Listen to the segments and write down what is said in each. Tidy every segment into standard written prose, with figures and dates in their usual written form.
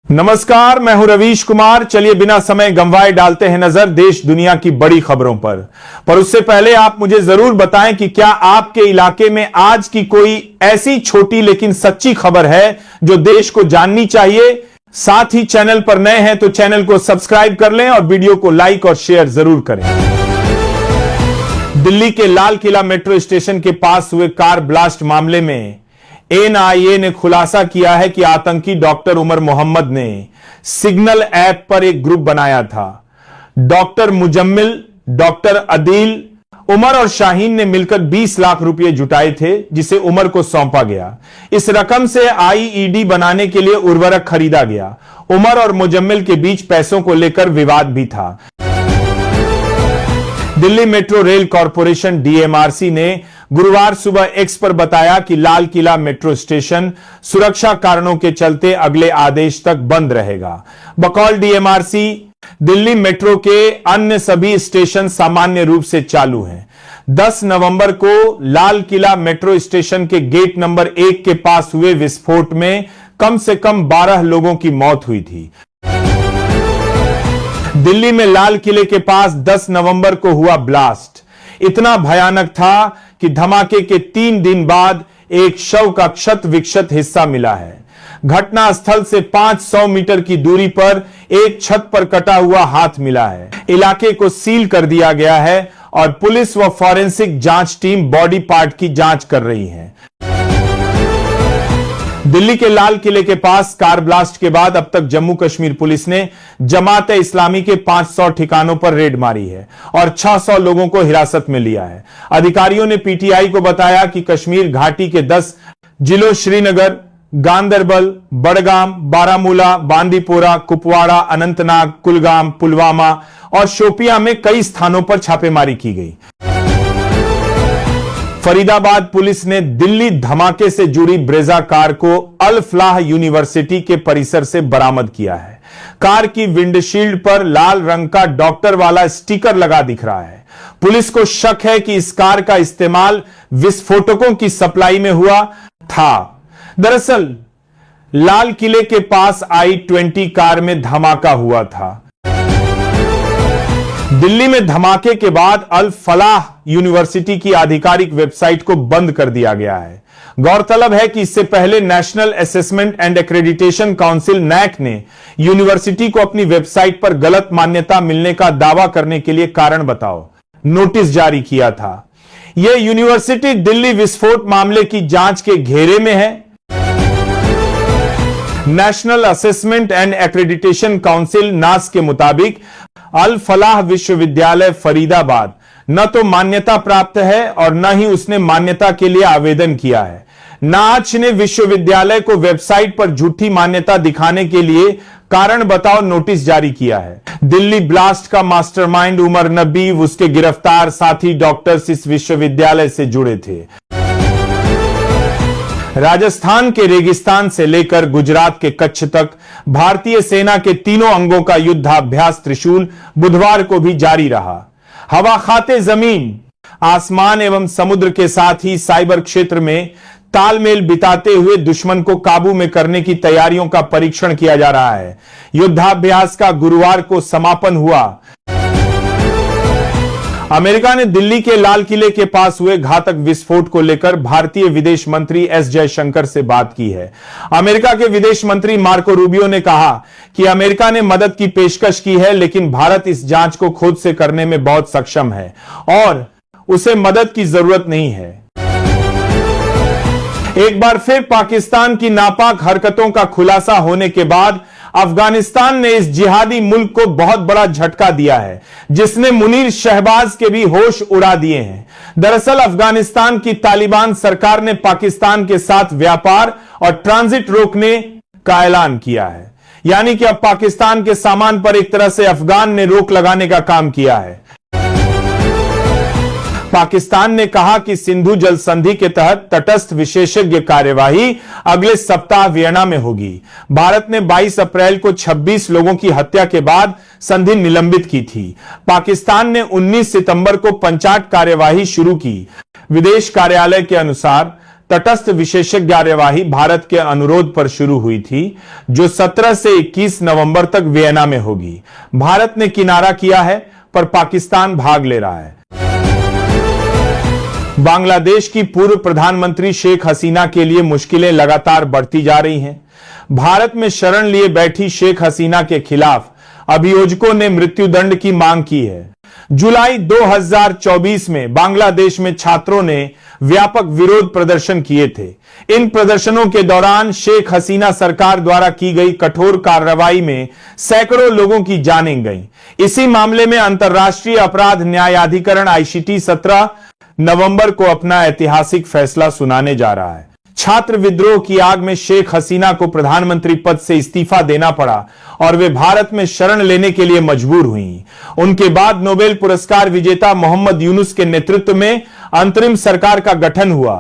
नमस्कार, मैं हूं रवीश कुमार। चलिए बिना समय गंवाए डालते हैं नजर देश दुनिया की बड़ी खबरों पर उससे पहले आप मुझे जरूर बताएं कि क्या आपके इलाके में आज की कोई ऐसी छोटी लेकिन सच्ची खबर है जो देश को जाननी चाहिए। साथ ही चैनल पर नए हैं तो चैनल को सब्सक्राइब कर लें और वीडियो को लाइक और शेयर जरूर करें। दिल्ली के लाल किला मेट्रो स्टेशन के पास हुए कार ब्लास्ट मामले में एनआईए ने खुलासा किया है कि आतंकी डॉक्टर उमर मोहम्मद ने सिग्नल ऐप पर एक ग्रुप बनाया था। डॉक्टर मुजम्मिल, डॉक्टर अदील, उमर और शाहीन ने मिलकर 20 लाख रुपए जुटाए थे जिसे उमर को सौंपा गया। इस रकम से आईईडी बनाने के लिए उर्वरक खरीदा गया। उमर और मुजम्मिल के बीच पैसों को लेकर विवाद भी था। Delhi metro rail corporation DMRC ने गुरुवार सुबह एक्स पर बताया कि लाल किला मेट्रो स्टेशन सुरक्षा कारणों के चलते अगले आदेश तक बंद रहेगा। बकौल डीएमआरसी दिल्ली मेट्रो के अन्य सभी स्टेशन सामान्य रूप से चालू हैं। 10 नवंबर को लाल किला मेट्रो स्टेशन के गेट नंबर 1 के पास हुए विस्फोट में कम से कम 12 लोगों की मौत हुई थी। दिल्ली में लाल किले के पास 10 नवंबर को हुआ ब्लास्ट इतना भयानक था कि धमाके के 3 दिन बाद एक शव का क्षत विक्षत हिस्सा मिला है। घटना स्थल से 500 मीटर की दूरी पर एक छत पर कटा हुआ हाथ मिला है। इलाके को सील कर दिया गया है और पुलिस व फॉरेंसिक जांच टीम बॉडी पार्ट की जांच कर रही है। दिल्ली के लाल किले के पास कार ब्लास्ट के बाद अब तक जम्मू कश्मीर पुलिस ने जमात-ए इस्लामी के 500 ठिकानों पर रेड मारी है और 600 लोगों को हिरासत में लिया है। अधिकारियों ने पीटीआई को बताया कि कश्मीर घाटी के 10 जिलों श्रीनगर, गांदरबल, बड़गाम, बारामूला, बांदीपोरा, कुपवाड़ा, अनंतनाग, कुलगाम, पुलवामा और शोपियां में कई स्थानों पर छापेमारी की गई। फरीदाबाद पुलिस ने दिल्ली धमाके से जुड़ी ब्रेजा कार को अल फलाह यूनिवर्सिटी के परिसर से बरामद किया है। कार की विंडशील्ड पर लाल रंग का डॉक्टर वाला स्टिकर लगा दिख रहा है। पुलिस को शक है कि इस कार का इस्तेमाल विस्फोटकों की सप्लाई में हुआ था। दरअसल लाल किले के पास I-20 कार में धमाका हुआ था। दिल्ली में धमाके के बाद अल फलाह यूनिवर्सिटी की आधिकारिक वेबसाइट को बंद कर दिया गया है। गौरतलब है कि इससे पहले National Assessment and Accreditation Council NAAC ने यूनिवर्सिटी को अपनी वेबसाइट पर गलत मान्यता मिलने का दावा करने के लिए कारण बताओ नोटिस जारी किया था। यह यूनिवर्सिटी दिल्ली विस्फोट मामले की जांच के घेरे में है। National Assessment and Accreditation council नास के मुताबिक अल फलाह विश्वविद्यालय फरीदाबाद न तो मान्यता प्राप्त है और न ही उसने मान्यता के लिए आवेदन किया है। नाच ने विश्वविद्यालय को वेबसाइट पर झूठी मान्यता दिखाने के लिए कारण बताओ नोटिस जारी किया है। दिल्ली ब्लास्ट का मास्टरमाइंड उमर नबी, उसके गिरफ्तार साथी डॉक्टर्स इस विश्वविद्यालय से जुड़े थे। राजस्थान के रेगिस्तान से लेकर गुजरात के कच्छ तक भारतीय सेना के तीनों अंगों का युद्धाभ्यास त्रिशूल बुधवार को भी जारी रहा। हवा खाते जमीन, आसमान एवं समुद्र के साथ ही साइबर क्षेत्र में तालमेल बिताते हुए दुश्मन को काबू में करने की तैयारियों का परीक्षण किया जा रहा है। युद्धाभ्यास का गुरुवार को समापन हुआ। अमेरिका ने दिल्ली के लाल किले के पास हुए घातक विस्फोट को लेकर भारतीय विदेश मंत्री एस जयशंकर से बात की है। अमेरिका के विदेश मंत्री मार्को रूबियो ने कहा कि अमेरिका ने मदद की पेशकश की है लेकिन भारत इस जांच को खुद से करने में बहुत सक्षम है और उसे मदद की जरूरत नहीं है। एक बार फिर पाकिस्तान की नापाक हरकतों का खुलासा होने के बाद अफगानिस्तान ने इस जिहादी मुल्क को बहुत बड़ा झटका दिया है जिसने मुनीर शहबाज के भी होश उड़ा दिए हैं। दरअसल अफगानिस्तान की तालिबान सरकार ने पाकिस्तान के साथ व्यापार और ट्रांजिट रोकने का ऐलान किया है। यानी कि अब पाकिस्तान के सामान पर एक तरह से अफगान ने रोक लगाने का काम किया है। पाकिस्तान ने कहा कि सिंधु जल संधि के तहत तटस्थ विशेषज्ञ कार्यवाही अगले सप्ताह वियना में होगी। भारत ने 22 अप्रैल को 26 लोगों की हत्या के बाद संधि निलंबित की थी। पाकिस्तान ने 19 सितंबर को पंचाट कार्यवाही शुरू की। विदेश कार्यालय के अनुसार तटस्थ विशेषज्ञ कार्यवाही भारत के अनुरोध पर शुरू हुई थी, जो 17 से 21 नवंबर तक वियना में होगी। भारत ने किनारा किया है, पर पाकिस्तान भाग ले रहा है। बांग्लादेश की पूर्व प्रधानमंत्री शेख हसीना के लिए मुश्किलें लगातार बढ़ती जा रही हैं। भारत में शरण लिए बैठी शेख हसीना के खिलाफ अभियोजकों ने मृत्युदंड की मांग की है। जुलाई 2024 में बांग्लादेश में छात्रों ने व्यापक विरोध प्रदर्शन किए थे। इन प्रदर्शनों के दौरान शेख हसीना सरकार द्वारा की गई कठोर कार्रवाई में सैकड़ों लोगों की जानें गईं। इसी मामले में अंतर्राष्ट्रीय अपराध न्यायाधिकरण आईसीटी 17 नवंबर को अपना ऐतिहासिक फैसला सुनाने जा रहा है। छात्र विद्रोह की आग में शेख हसीना को प्रधानमंत्री पद से इस्तीफा देना पड़ा और वे भारत में शरण लेने के लिए मजबूर हुई। उनके बाद नोबेल पुरस्कार विजेता मोहम्मद यूनुस के नेतृत्व में अंतरिम सरकार का गठन हुआ।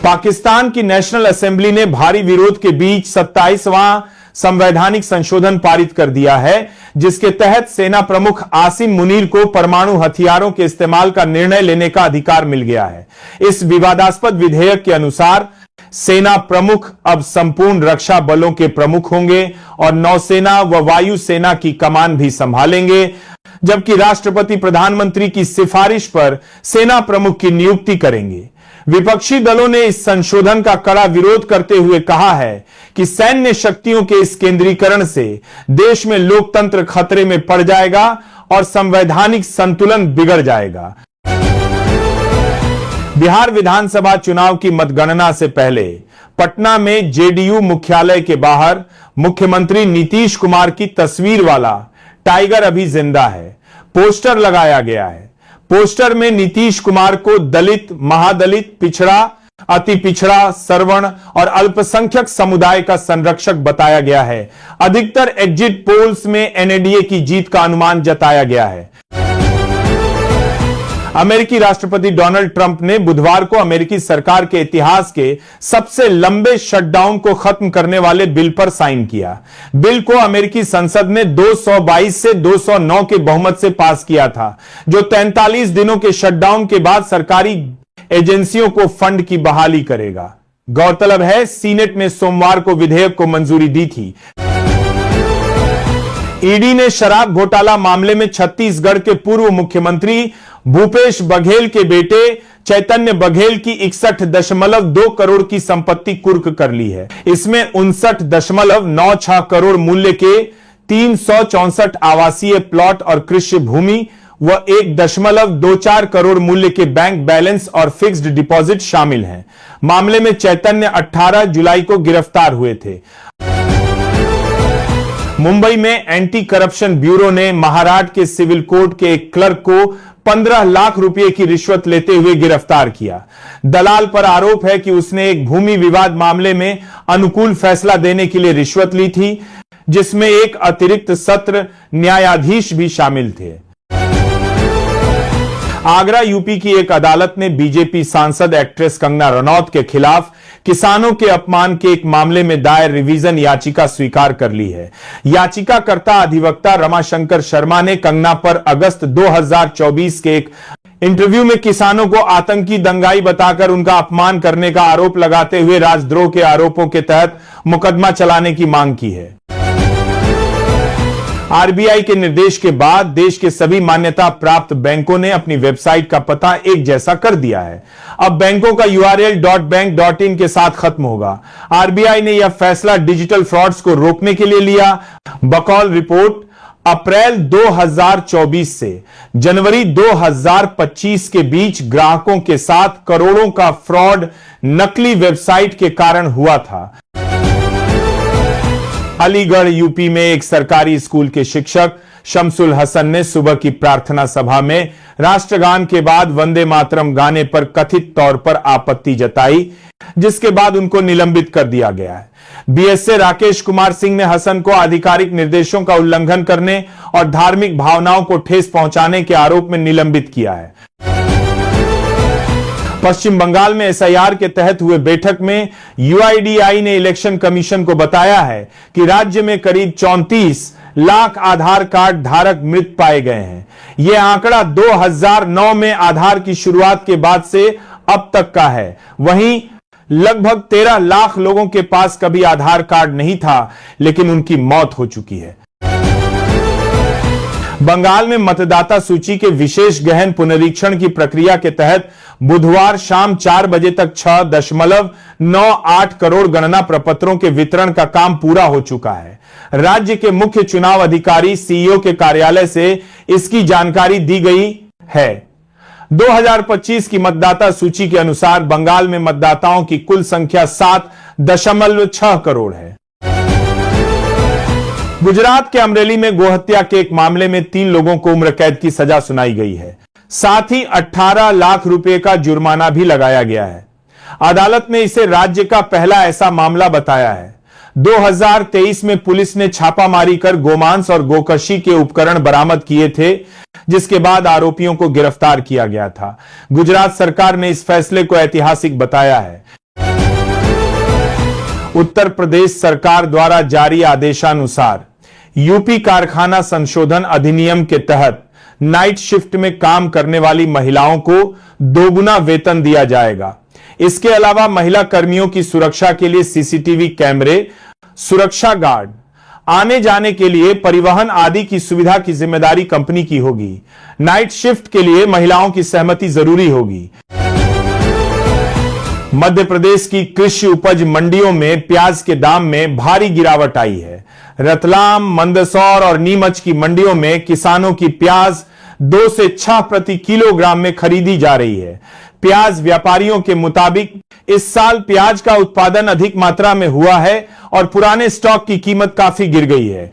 पाकिस्तान की नेशनल असेंबली ने भारी विरोध के बीच 27वां संवैधानिक संशोधन पारित कर दिया है, जिसके तहत सेना प्रमुख आसिम मुनीर को परमाणु हथियारों के इस्तेमाल का निर्णय लेने का अधिकार मिल गया है। इस विवादास्पद विधेयक के अनुसार सेना प्रमुख अब संपूर्ण रक्षा बलों के प्रमुख होंगे और नौसेना व वायुसेना की कमान भी संभालेंगे, जबकि राष्ट्रपति प्रधानमंत्री की सिफारिश पर सेना प्रमुख की नियुक्ति करेंगे। विपक्षी दलों ने इस संशोधन का कड़ा विरोध करते हुए कहा है कि सैन्य शक्तियों के इस केंद्रीकरण से देश में लोकतंत्र खतरे में पड़ जाएगा और संवैधानिक संतुलन बिगड़ जाएगा। बिहार विधानसभा चुनाव की मतगणना से पहले पटना में जेडीयू मुख्यालय के बाहर मुख्यमंत्री नीतीश कुमार की तस्वीर वाला टाइगर अभी जिंदा है। पोस्टर लगाया गया है। पोस्टर में नीतीश कुमार को दलित, महादलित, पिछड़ा, अति पिछड़ा, सवर्ण और अल्पसंख्यक समुदाय का संरक्षक बताया गया है। अधिकतर एग्जिट पोल्स में एनडीए की जीत का अनुमान जताया गया है। अमेरिकी राष्ट्रपति डोनाल्ड ट्रंप ने बुधवार को अमेरिकी सरकार के इतिहास के सबसे लंबे शटडाउन को खत्म करने वाले बिल पर साइन किया। बिल को अमेरिकी संसद ने 222 से 209 के बहुमत से पास किया था, जो 43 दिनों के शटडाउन के बाद सरकारी एजेंसियों को फंड की बहाली करेगा। गौरतलब है, सीनेट ने सोमवार को विधेयक को मंजूरी दी थी। ईडी ने शराब घोटाला मामले में छत्तीसगढ़ के पूर्व मुख्यमंत्री भूपेश बघेल के बेटे चैतन्य बघेल की 61.2 करोड़ की संपत्ति कुर्क कर ली है। इसमें 59.96 करोड़ मूल्य के 364 आवासीय प्लॉट और कृषि भूमि व 1.24 करोड़ मूल्य के बैंक बैलेंस और फिक्स्ड डिपॉजिट शामिल हैं। मामले में चैतन्य 18 जुलाई को गिरफ्तार हुए थे। मुंबई में एंटी करप्शन ब्यूरो ने महाराष्ट्र के सिविल कोर्ट के एक क्लर्क को 15 लाख रुपए की रिश्वत लेते हुए गिरफ्तार किया। दलाल पर आरोप है कि उसने एक भूमि विवाद मामले में अनुकूल फैसला देने के लिए रिश्वत ली थी, जिसमें एक अतिरिक्त सत्र न्यायाधीश भी शामिल थे। आगरा यूपी की एक अदालत ने बीजेपी सांसद एक्ट्रेस कंगना रनौत के खिलाफ किसानों के अपमान के एक मामले में दायर रिवीजन याचिका स्वीकार कर ली है। याचिकाकर्ता अधिवक्ता रमाशंकर शर्मा ने कंगना पर अगस्त 2024 के एक इंटरव्यू में किसानों को आतंकी दंगाई बताकर उनका अपमान करने का आरोप लगाते हुए राजद्रोह के आरोपों के तहत मुकदमा चलाने की मांग की है। आरबीआई के निर्देश के बाद देश के सभी मान्यता प्राप्त बैंकों ने अपनी वेबसाइट का पता एक जैसा कर दिया है। अब बैंकों का URL .bank.in के साथ खत्म होगा। आरबीआई ने यह फैसला डिजिटल फ्रॉड्स को रोकने के लिए लिया। बकौल रिपोर्ट, अप्रैल 2024 से जनवरी 2025 के बीच ग्राहकों के साथ करोड़ों का फ्रॉड नकली वेबसाइट के कारण हुआ था। अलीगढ़ यूपी में एक सरकारी स्कूल के शिक्षक शमसुल हसन ने सुबह की प्रार्थना सभा में राष्ट्रगान के बाद वंदे मातरम गाने पर कथित तौर पर आपत्ति जताई, जिसके बाद उनको निलंबित कर दिया गया है। बीएसए राकेश कुमार सिंह ने हसन को आधिकारिक निर्देशों का उल्लंघन करने और धार्मिक भावनाओं को ठेस पहुंचाने के आरोप में निलंबित किया है। पश्चिम बंगाल में एसआईआर के तहत हुए बैठक में यूआईडीआई ने इलेक्शन कमीशन को बताया है कि राज्य में करीब 34 लाख आधार कार्ड धारक मृत पाए गए हैं। यह आंकड़ा 2009 में आधार की शुरुआत के बाद से अब तक का है। वहीं लगभग 13 लाख लोगों के पास कभी आधार कार्ड नहीं था, लेकिन उनकी मौत हो चुकी है। बंगाल में मतदाता सूची के विशेष गहन पुनरीक्षण की प्रक्रिया के तहत बुधवार शाम 4 बजे तक 6.98 करोड़ गणना प्रपत्रों के वितरण का काम पूरा हो चुका है। राज्य के मुख्य चुनाव अधिकारी सीईओ के कार्यालय से इसकी जानकारी दी गई है। 2025 की मतदाता सूची के अनुसार बंगाल में मतदाताओं की कुल संख्या 7.6 करोड़ है। गुजरात के अमरेली में गोहत्या के एक मामले में 3 लोगों को उम्र कैद की सजा सुनाई गई है। साथ ही 18 लाख रुपए का जुर्माना भी लगाया गया है। अदालत ने इसे राज्य का पहला ऐसा मामला बताया है। 2023 में पुलिस ने छापामारी कर गोमांस और गोकशी के उपकरण बरामद किए थे, जिसके बाद आरोपियों को गिरफ्तार किया गया था। गुजरात सरकार ने इस फैसले को ऐतिहासिक बताया है। उत्तर प्रदेश सरकार द्वारा जारी आदेशानुसार यूपी कारखाना संशोधन अधिनियम के तहत नाइट शिफ्ट में काम करने वाली महिलाओं को दोगुना वेतन दिया जाएगा। इसके अलावा महिला कर्मियों की सुरक्षा के लिए सीसीटीवी कैमरे, सुरक्षा गार्ड, आने जाने के लिए परिवहन आदि की सुविधा की जिम्मेदारी कंपनी की होगी। नाइट शिफ्ट के लिए महिलाओं की सहमति जरूरी होगी। मध्य प्रदेश की कृषि उपज मंडियों में प्याज के दाम में भारी गिरावट आई है। रतलाम, मंदसौर और नीमच की मंडियों में किसानों की प्याज 2 से 6 प्रति किलोग्राम में खरीदी जा रही है। प्याज व्यापारियों के मुताबिक इस साल प्याज का उत्पादन अधिक मात्रा में हुआ है और पुराने स्टॉक की कीमत काफी गिर गई है।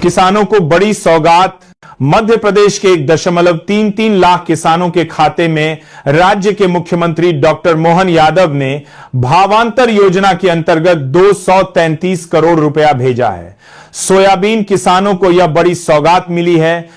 किसानों को बड़ी सौगात। मध्य प्रदेश के 1.33 लाख किसानों के खाते में राज्य के मुख्यमंत्री डॉक्टर मोहन यादव ने भावांतर योजना के अंतर्गत 233 करोड़ रुपया भेजा है। सोयाबीन किसानों को यह बड़ी सौगात मिली है।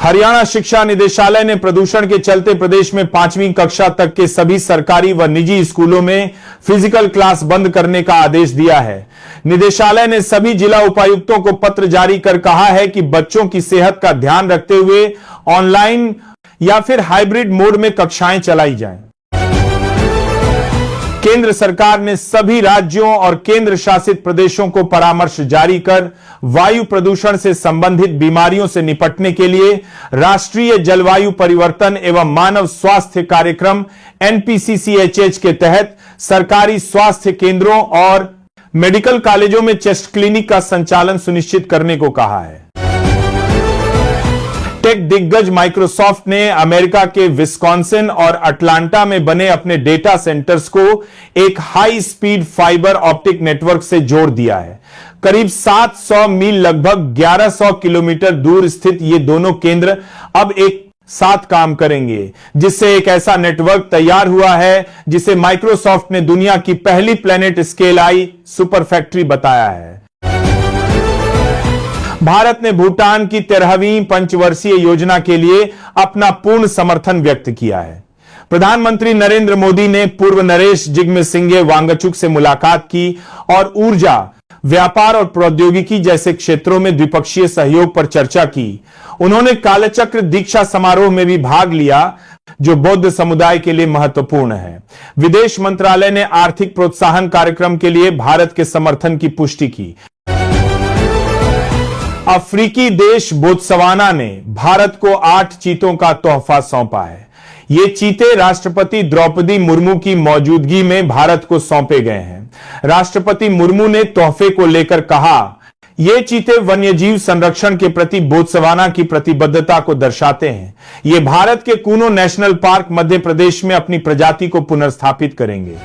हरियाणा शिक्षा निदेशालय ने प्रदूषण के चलते प्रदेश में 5वीं कक्षा तक के सभी सरकारी व निजी स्कूलों में फिजिकल क्लास बंद करने का आदेश दिया है। निदेशालय ने सभी जिला उपायुक्तों को पत्र जारी कर कहा है कि बच्चों की सेहत का ध्यान रखते हुए ऑनलाइन या फिर हाइब्रिड मोड में कक्षाएं चलाई जाएं। केंद्र सरकार ने सभी राज्यों और केंद्र शासित प्रदेशों को परामर्श जारी कर वायु प्रदूषण से संबंधित बीमारियों से निपटने के लिए राष्ट्रीय जलवायु परिवर्तन एवं मानव स्वास्थ्य कार्यक्रम NPCCHH के तहत सरकारी स्वास्थ्य केंद्रों और मेडिकल कॉलेजों में चेस्ट क्लिनिक का संचालन सुनिश्चित करने को कहा है। टेक दिग्गज माइक्रोसॉफ्ट ने अमेरिका के विस्कॉन्सिन और अटलांटा में बने अपने डेटा सेंटर्स को एक high speed fibre optic network से जोड़ दिया है। करीब 700 मील लगभग 1100 किलोमीटर दूर स्थित ये दोनों केंद्र अब एक साथ काम करेंगे, जिससे एक ऐसा नेटवर्क तैयार हुआ है जिसे माइक्रोसॉफ्ट ने दुनिया की पहली planet scale I super factory बताया है। भारत ने भूटान की 13वीं पंचवर्षीय योजना के लिए अपना पूर्ण समर्थन व्यक्त किया है। प्रधानमंत्री नरेंद्र मोदी ने पूर्व नरेश जिग्मे सिंघे वांगचुक से मुलाकात की और ऊर्जा, व्यापार और प्रौद्योगिकी जैसे क्षेत्रों में द्विपक्षीय सहयोग पर चर्चा की। उन्होंने कालचक्र दीक्षा समारोह में भी भाग लिया, जो बौद्ध समुदाय के लिए महत्वपूर्ण है। विदेश मंत्रालय ने आर्थिक प्रोत्साहन कार्यक्रम के लिए भारत के समर्थन की पुष्टि की। अफ्रीकी देश बोत्सवाना ने भारत को 8 चीतों का तोहफा सौंपा है। ये चीते राष्ट्रपति द्रौपदी मुर्मू की मौजूदगी में भारत को सौंपे गए हैं। राष्ट्रपति मुर्मू ने तोहफे को लेकर कहा, ये चीते वन्यजीव संरक्षण के प्रति बोत्सवाना की प्रतिबद्धता को दर्शाते हैं। ये भारत के कूनो नेशनल पार्क मध्य प्रदेश में अपनी प्रजाति को पुनर्स्थापित करेंगे।